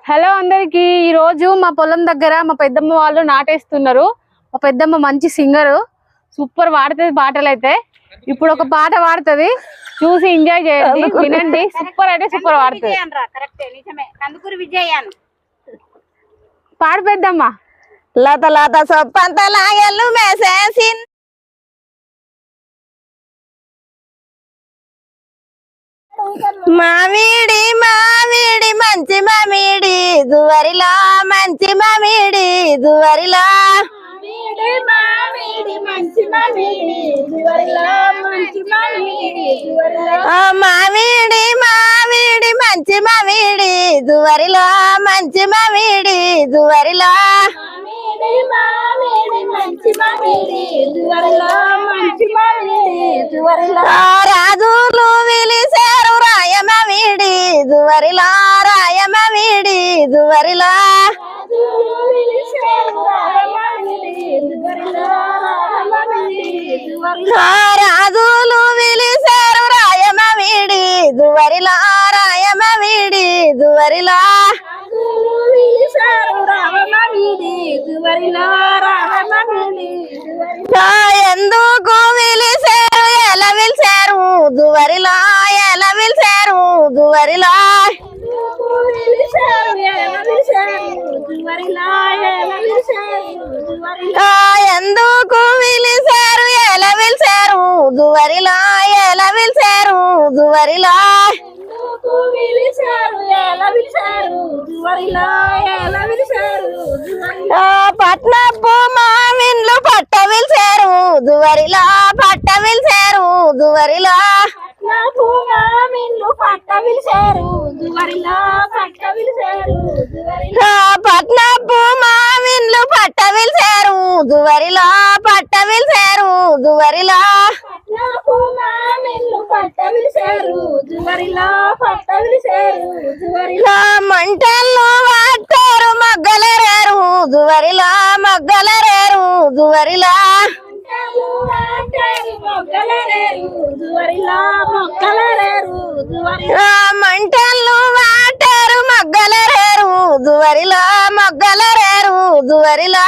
Hello అందరికి ఈ రోజు మా పొలం దగ్గర మా పెద్దమ్మ వాళ్ళు నాటేస్తున్నారు. మా పెద్దమ్మ మంచి సింగర్, సూపర్ పాడుతుంది పాటలు. అయితే ఇప్పుడు ఒక పాట పాడుతుంది, చూసి ఎంజాయ్ చేయండి, వినండి. సూపర్ అంటే సూపర్ పాడుతుంది. పాడు పెద్దమ్మ. లత లత సొప్పంత లాగెల్లు మేసేసి మామిడి మామిడి మంచి మామిడి దువరిలా మంచి మామిడి దువరిలా మామిడి మంచి మామిడి దువరిలా మంచి మామిడి మామిడి మామిడి మంచి మామిడి దువరిలా మంచి మామిడి దువరిలా రాజులు విలిసేరు రాయమవిడి దువరిలా రాయమవిడి దువరిలా రాజులు విలిసేరు రాయమవిడి దువరిలా రాయమవిడి దువరిలా ఎందుకు విలిసేరు ఎలా విలిసారు దువరిలా ఎలా విలిసారు దువరిలా ఎందుకు విలిసారు ఎలా విలిసారు దువరిలా ఎలా విలిసారు దువరిలా పట్నపు మామిన్లు పట్ట విలిసారు దువరిలా పట్ట విలిసారు దువరిలా పట్నపు మామిన్లు పట్ట విలిసారు దువరిలా పట్ట విలిసారు దువరిలా మంటలు వాటారు మగ్గలరేరు దువరిలా మగ్గలరేరు దువరిలా మంటలు వాటారు మగ్గలరేరు దువరిలా మగ్గలరేరు దువరిలా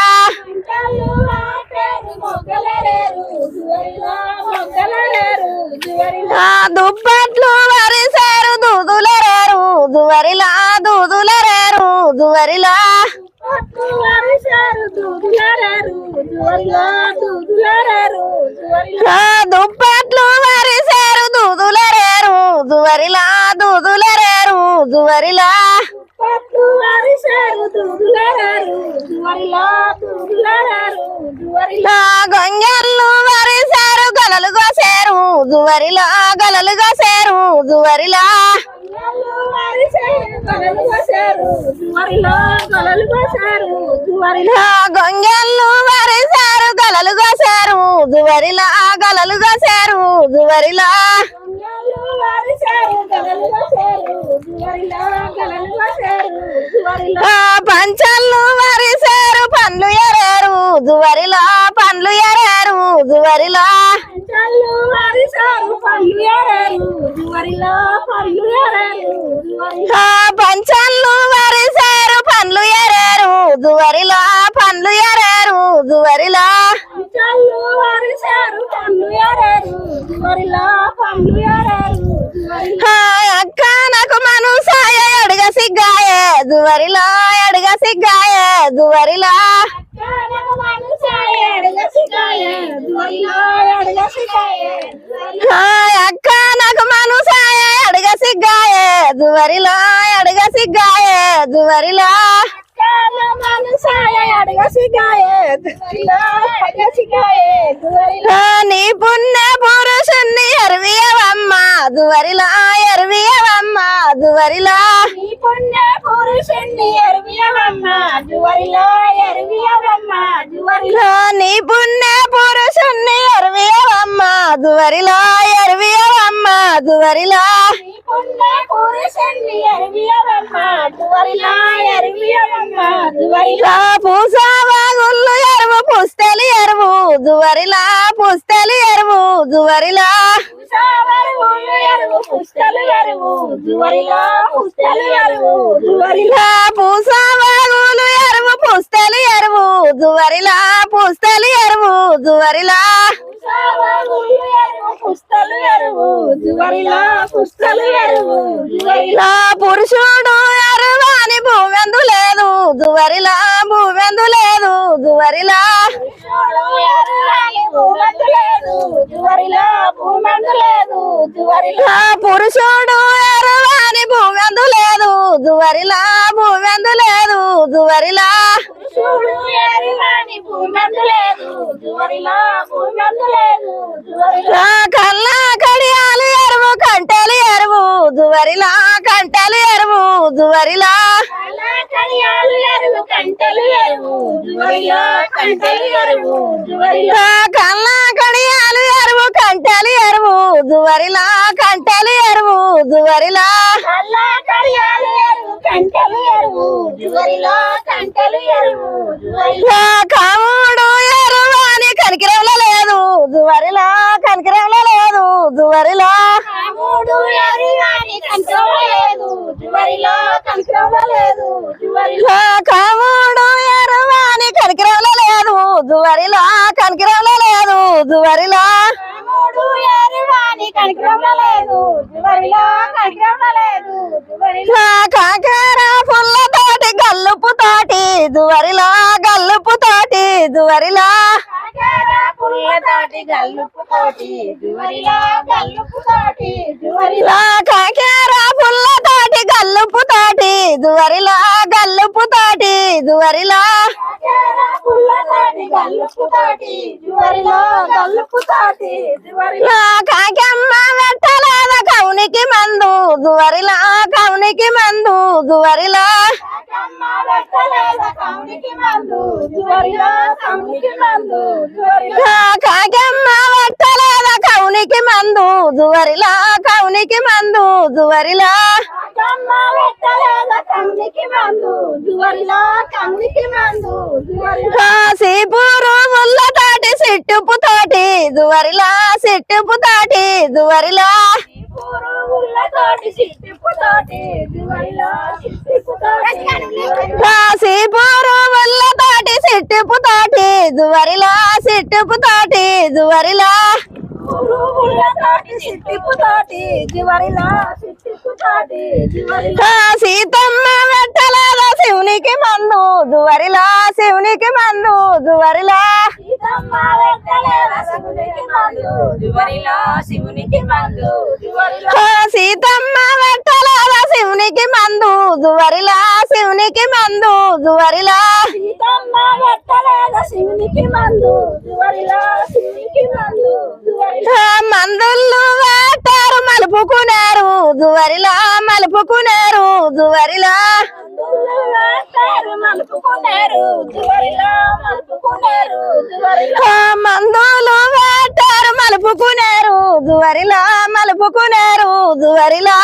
దుప్పట్లు వరిసారు దూదులరేరు దువరిలా దూదులరేరు దువరిలా దుప్పట్లు వరిసారు దూదులరేరు దువరిలా దూదులరేరు దువరిలా గొంగళ్ళు వరిసారు గలలు కోసారు దువరిలా గలలు కోసారు దువరిలా గొంగళ్ళు వరిసారు గలలు కోసారు దువరిలా గలలు కోసారు దువరిలా పంచళ్ళు వరిసారు పండ్లు ఎరారు దువరిలా పండ్లు ఎరారు దువరిలా పంచళ్ళు వరిసారు పండ్లు ఎరారు దువరిలా పండ్లు ఎరారు దువరిలా అక్క నాకు మనుసాయ అడుగ సిగ్గాయే దువరిలా అడుగ సిగ్గాయే దువరిలా అక్క నాకు మనుసాయ అడుగ సిగ్గాయే దువరిలా అడుగ సిగ్గాయే దువరిలా నీ పుణ్య పురుషుణ్ణి ఎరవియవమ్మ దువరిలా ఎరవియవమ్మ దువరిలా నీ పుణ్య పురుషుణ్ణి ఎరవియవమ్మ దువరిలా ఎరవియవమ్మ దువరిలా నీ పుణ్య పురుషుణ్ణి ఎరవియవమ్మ దువరిలా ఎరవియవమ్మ దువరిలా పూసావా గుళ్ళు ఎరువు పుస్తలి ఎరువు దువరిలా పుస్తలి ఎరువు దువరిలా పూసావా జువరిలా పుస్తలు ఎరువు జువరిలా పురుషుడు ఎరువాని భూమెందు లేదు జువరిలా భూమెందు లేదు జువరిలా పురుషుడు ఎరువాని భూమెందు లేదు జువరిలా భూమెందు లేదు జువరిలా కళ్ళ కడియాలు ఎరువు కంటెలు ఎరువు జువరిలా కంటెలు ఎరువు జువరిలా కళ్ళ కడియాలు ఎరువు కంటెలు ఎరువు జువరిలా కంటెలు ఎరువు జువరిలా కాముడు ఎరువు అని కనికిరంలో లేదు జువరిలా కనికిరంలో లేదు జువరిలా కాముడు ఎరువు అని కనికిరంలో లేదు జువరిలా కనికిరంలో లేదు జువరిలా కాకర పుల్లతోటి గల్లుపు తోటి జువరిలా గల్లుపు తోటి జువరిలా కాకర పుల్లతోటి గల్లుపు తోటి జువరిలా గల్లుపు తోటి జువరిలా కాకమ్మ వెట్టలేద కౌనికి మందు జువరిలా కౌనికి మందు జువరిలా కాకమ్మ వెట్టలేద కౌనికి మందు జువరిలా కౌనికి మందు జువరిలా కాశీపూరు ముల్లతోటి సిట్టుపు తోటి జువరిలా సిట్టుపు తోటి జువరిలా కాశీపూరు ముల్లతోటి సిట్టుపు తోటి జువరిలా సిట్టుపు తోటి జువరిలా సీతమ్మ వెట్టలేద శివునికి మందు జువరిలా శివునికి మందు జువరిలా సీతమ్మ వెట్టలేద శివునికి మందు జువరిలా శివునికి మందు జువరిలా మందులు వేటారు మలుపుకున్నారు జువరిలా మలుపుకున్నారు జువరిలా మందులు వేటారు మలుపుకున్నారు జువరిలా మలుపుకున్నారు జువరిలా